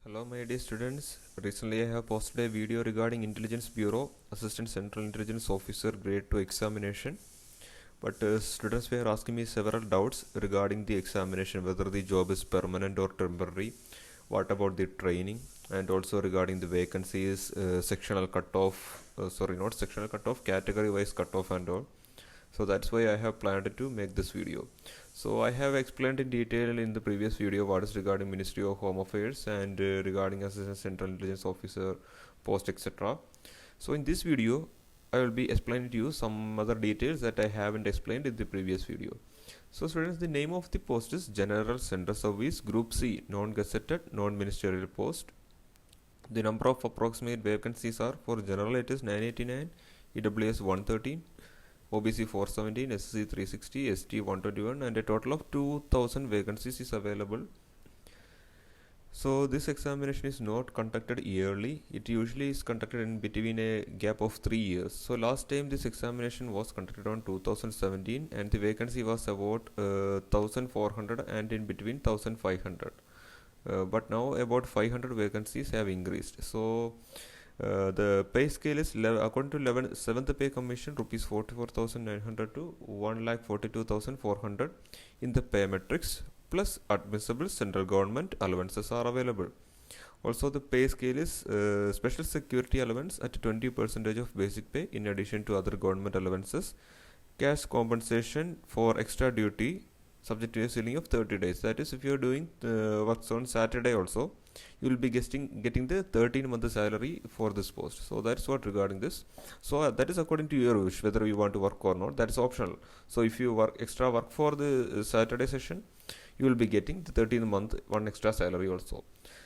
Hello my dear students, recently I have posted a video regarding Intelligence Bureau Assistant Central Intelligence Officer Grade 2 examination. But students were asking me several doubts regarding the examination, whether the job is permanent or temporary, what about the training, and also regarding the vacancies, sectional cutoff, not sectional cutoff, category wise cutoff and all. So that's why I have planned to make this video. So I have explained in detail in the previous video what is regarding Ministry of Home Affairs and regarding Assistant Central Intelligence Officer post, etc. So in this video I will be explaining to you some other details that I haven't explained in the previous video. So students, the name of the post is General Center Service Group C, non-gazetted, non-ministerial post. The number of approximate vacancies are: for general it is 989, EWS 113, OBC 417, SC 360, ST 121, and a total of 2000 vacancies is available. So this examination is not conducted yearly. It usually is conducted in between a gap of 3 years. So last time this examination was conducted on 2017 and the vacancy was about 1400 and in between 1500. But now about 500 vacancies have increased. So the pay scale is according to 7th pay commission, rupees 44,900 to 1,42,400 in the pay matrix, plus admissible central government allowances are available. Also the pay scale is special security allowance at 20% of basic pay in addition to other government allowances, cash compensation for extra duty subject to a ceiling of 30 days. That is, if you are doing works on Saturday also, you will be getting the 13-month salary for this post. So that's what regarding this. So that is according to your wish, whether you want to work or not. That is optional. So if you work extra work for the Saturday session, you will be getting the 13th month one extra salary also.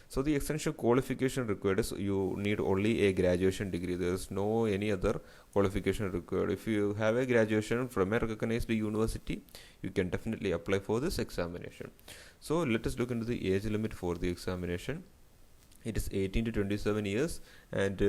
So the essential qualification required is you need only a graduation degree. There is no any other qualification required. If you have a graduation from a recognized university, you can definitely apply for this examination. So let us look into the age limit for the examination. It is 18 to 27 years, and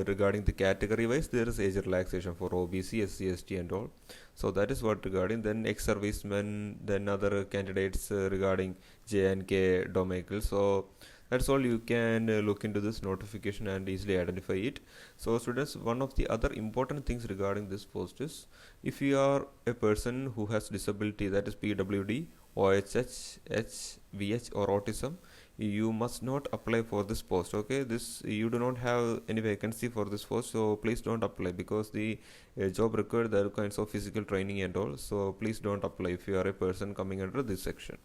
regarding the category wise, there is age relaxation for OBC, SC, ST and all. So that is what regarding. Then ex-servicemen, then other candidates regarding J and K domicile. So that's all. You can look into this notification and easily identify it. So students, one of the other important things regarding this post is, if you are a person who has disability, that is PWD, OHH, HVH or autism, you must not apply for this post. Okay, this you do not have any vacancy for this post, so please don't apply, because the job required the kinds of physical training and all. So please don't apply if you are a person coming under this section.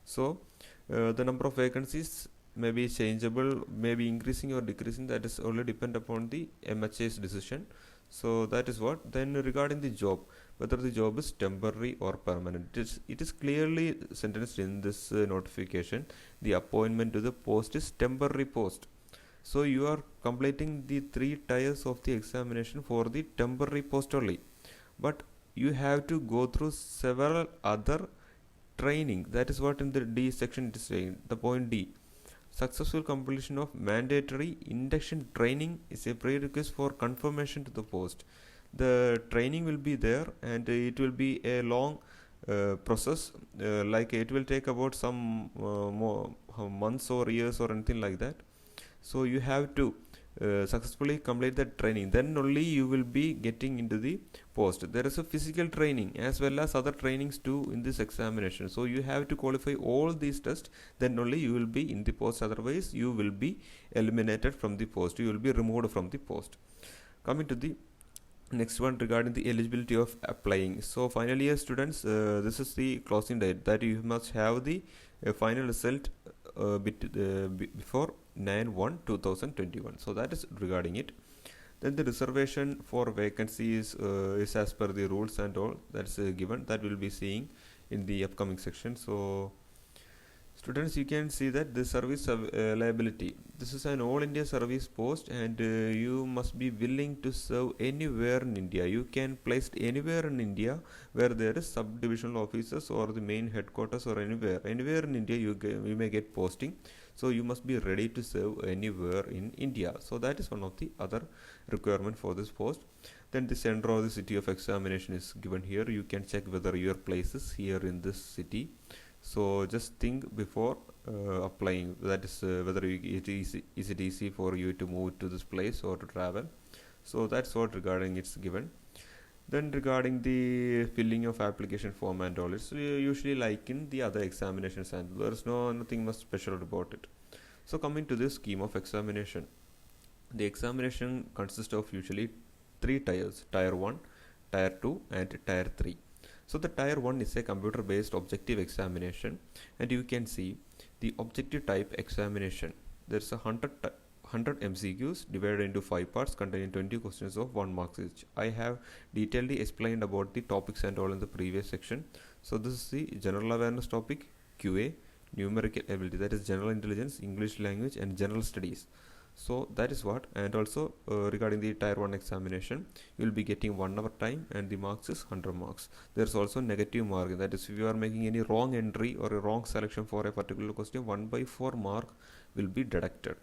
So the number of vacancies may be changeable, may be increasing or decreasing. That is only depend upon the MHA's decision. So that is what. Then regarding the job, whether the job is temporary or permanent, it is clearly sentenced in this notification. The appointment to the post is temporary post. So you are completing the 3 tiers of the examination for the temporary post only, but you have to go through several other training. That is what in the D section it is saying. The point D: successful completion of mandatory induction training is a prerequisite for confirmation to the post. The training will be there, and it will be a long process. Like it will take about some more months or years or anything like that. So you have to successfully complete that training, then only you will be getting into the post. There is a physical training as well as other trainings too in this examination, so you have to qualify all these tests, then only you will be in the post. Otherwise you will be eliminated from the post, you will be removed from the post. Coming to the next one regarding the eligibility of applying. So final year students, this is the closing date, that you must have the final result before 9/1/2021. So that is regarding it. Then the reservation for vacancies is as per the rules and all, that's given, that will be seeing in the upcoming section. So students, you can see that the service liability, this is an all India service post, and you must be willing to serve anywhere in India. You can place anywhere in India where there is subdivisional offices or the main headquarters, or anywhere in India you may get posting. So you must be ready to serve anywhere in India. So that is one of the other requirement for this post. Then the center or the city of examination is given here. You can check whether your place is here in this city. So just think before applying. That is whether is it easy for you to move to this place or to travel. So that's what regarding it's given. Then regarding the filling of application form and all, it's usually like in the other examinations, and there's nothing much special about it. So coming to the scheme of examination, the examination consists of usually three tiers: tier 1, tier 2 and tier 3. So the tier 1 is a computer based objective examination, and you can see the objective type examination. There's a 100 MCQs divided into 5 parts containing 20 questions of 1 mark each. I have detailedly explained about the topics and all in the previous section. So this is the general awareness topic, QA, numerical ability, that is general intelligence, English language and general studies. So that is what. And also regarding the tier 1 examination, you will be getting 1 hour time and the marks is 100 marks. There's also negative marking, that is if you are making any wrong entry or a wrong selection for a particular question, 1/4 mark will be deducted.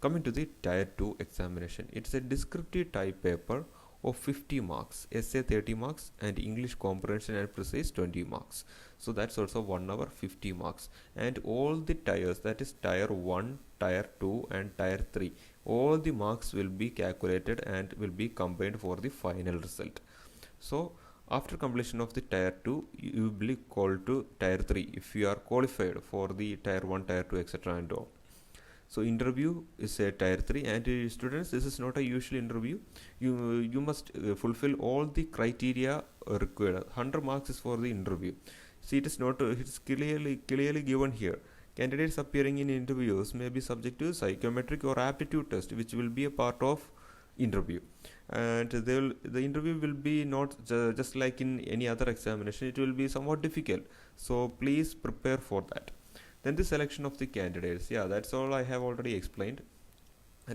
Coming to the tier 2 examination, it's a descriptive type paper of 50 marks, essay 30 marks and English comprehension and precise 20 marks. So that's also 1 hour 50 marks, and all the tiers, that is tier 1, tier 2 and tier 3, all the marks will be calculated and will be combined for the final result. So after completion of the tier 2, you will be called to tier 3 if you are qualified for the tier 1, tier 2 etc and all. So interview is a tier 3, and students, this is not a usual interview. You must fulfill all the criteria required. 100 marks is for the interview. See, it is not it's clearly given here. Candidates appearing in interviews may be subject to psychometric or aptitude test, which will be a part of interview, and the interview will be not just like in any other examination. It will be somewhat difficult, so please prepare for that. Then the selection of the candidates, yeah, that's all I have already explained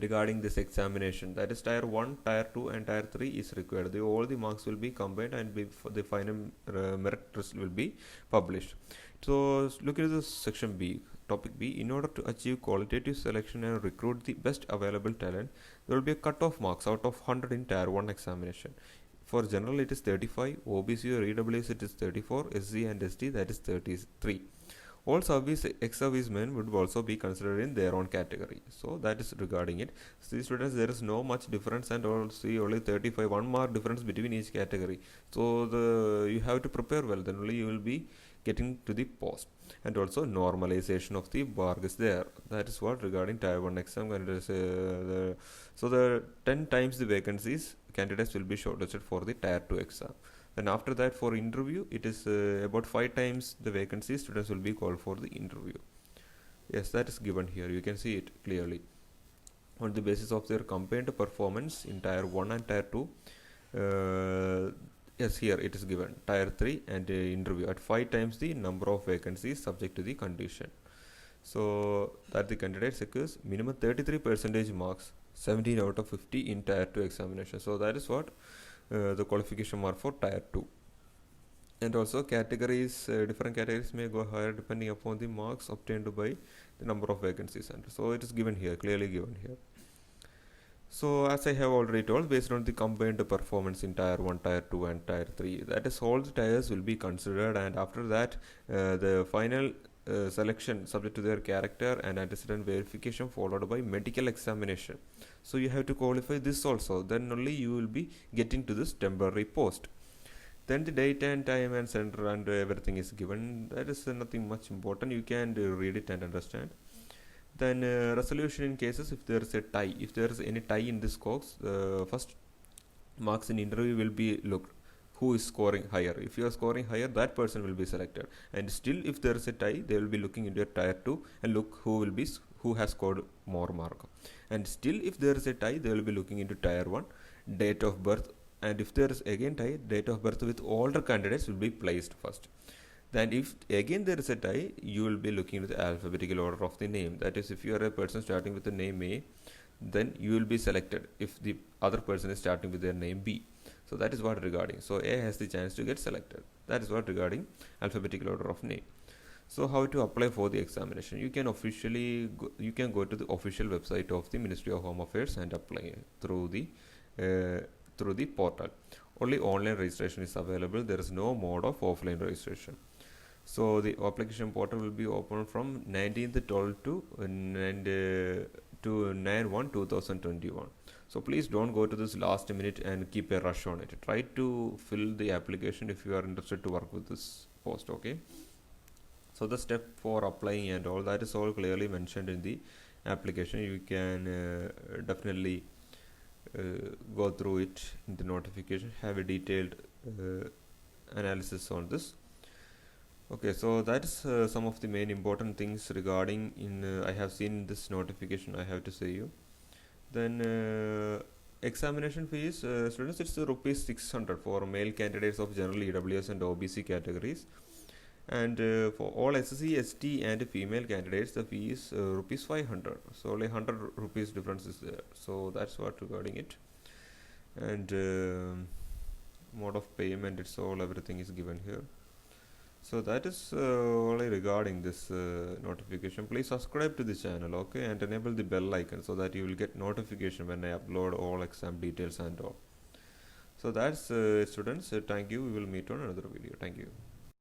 regarding this examination. That is tier 1, tier 2 and tier 3 is required. All the marks will be combined and the final merit list will be published. So look at this section B, topic B. In order to achieve qualitative selection and recruit the best available talent, there will be a cut-off marks out of 100 in tier 1 examination. For general it is 35, OBC or EWS it is 34, SC and ST that is 33. All ex-servicemen would also be considered in their own category. So that is regarding it. See students, there is no much difference, and see only 35, 1 mark difference between each category. So you have to prepare well, then only you will be getting to the post. And also normalization of the bar is there. That is what regarding tier 1 exam. So the 10 times the vacancies, candidates will be shortlisted for the tier 2 exam. Then after that, for interview, it is about 5 times the vacancies, students will be called for the interview. Yes, that is given here. You can see it clearly. On the basis of their combined performance in tier 1 and tier 2, yes, here it is given tier 3 and interview at 5 times the number of vacancies subject to the condition. So that the candidate secures minimum 33% marks, 17 out of 50 in tier 2 examination. So that is what the qualification mark for tier 2. And also categories, different categories may go higher depending upon the marks obtained by the number of vacancies, and so it is given here, clearly given here. So as I have already told, based on the combined performance in tier 1, tier 2 and tier 3, that is all the tiers will be considered, and after that the final selection subject to their character and antecedent verification followed by medical examination. So you have to qualify this also, then only you will be getting to this temporary post. Then the date and time and center and everything is given. That is nothing much important, you can read it and understand. Then resolution in cases if there is a tie, if there is any tie in this course, first marks in interview will be looked who is scoring higher. If you are scoring higher, that person will be selected, and still if there is a tie, they will be looking into a tier 2 and look who has scored more mark, and still if there is a tie, they will be looking into tier 1 date of birth, and if there is again tie, date of birth with older candidates will be placed first. Then if again there is a tie, you will be looking at the alphabetical order of the name. That is, if you are a person starting with the name A, then you will be selected if the other person is starting with their name B. So that is what regarding. So A has the chance to get selected. That is what regarding alphabetical order of name. So how to apply for the examination? You can go to the official website of the Ministry of Home Affairs and apply through the portal. Only online registration is available. There is no mode of offline registration. So the application portal will be open from 19th 12 to 9/1 2021. So please don't go to this last minute and keep a rush on it. Try to fill the application if you are interested to work with this post. Okay. So the step for applying and all that is all clearly mentioned in the application. You can definitely go through it in the notification, have a detailed analysis on this. Okay, so that's some of the main important things regarding in I have seen this notification. I have to say you. Then examination fees, students, it's rupees 600 for male candidates of general EWS and OBC categories, and for all SC, ST and female candidates the fee is rupees 500. So only 100 rupees difference is there. So that's what regarding it. And mode of payment, it's all everything is given here. So that is only regarding this notification. Please subscribe to the channel, okay, and enable the bell icon so that you will get notification when I upload all exam details and all. So that's it, students. Thank you. We will meet on another video. Thank you.